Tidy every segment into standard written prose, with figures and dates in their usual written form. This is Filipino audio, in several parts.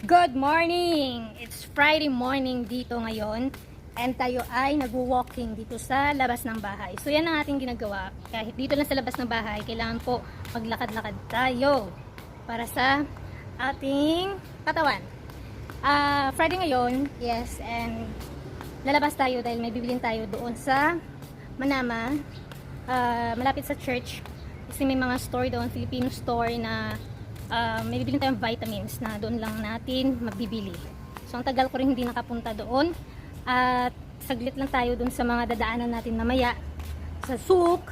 Good morning! It's Friday morning dito ngayon and tayo ay nag-walking dito sa labas ng bahay. So yan ang ating ginagawa. Kahit dito lang sa labas ng bahay, kailangan po maglakad-lakad tayo para sa ating katawan. Friday ngayon, yes, and lalabas tayo dahil may bibilin tayo doon sa Manama, malapit sa church. Kasi may mga store doon, Filipino store na may bibili tayong vitamins na doon lang natin mabibili. So ang tagal ko rin hindi nakapunta doon at saglit lang tayo doon sa mga dadaanan natin mamaya sa souk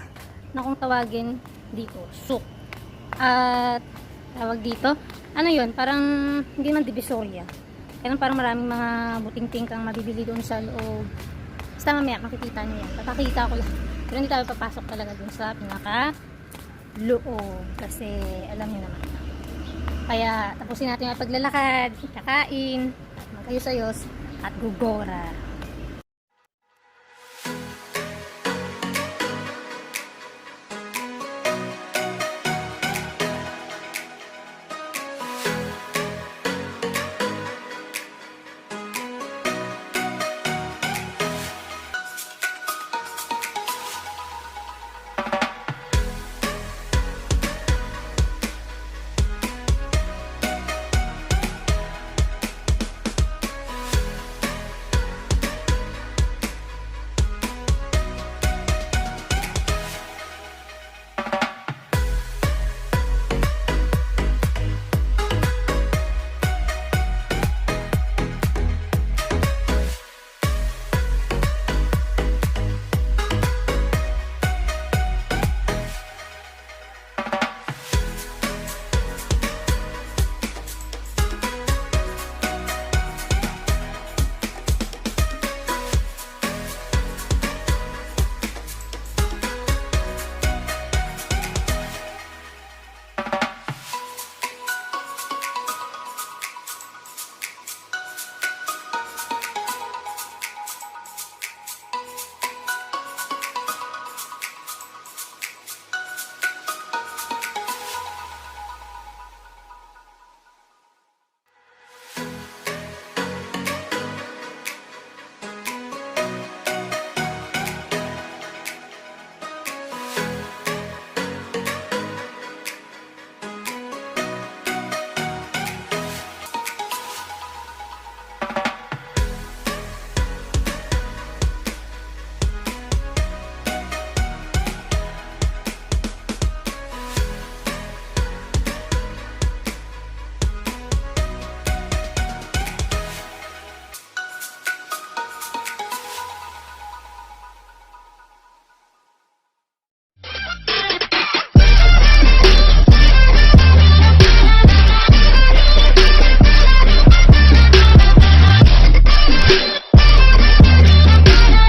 na kung tawagin dito, souk. At tawag dito, ano yun, parang hindi man divisoria. Kaya parang maraming mga buting-ting kang mabibili doon sa loob. Basta mamaya makikita nyo yan, papakita ko lang. Pero hindi tayo papasok talaga doon sa pinaka loob kasi alam nyo naman. Kaya tapusin natin ang paglalakad, kakain, magkayos-ayos, at gugora.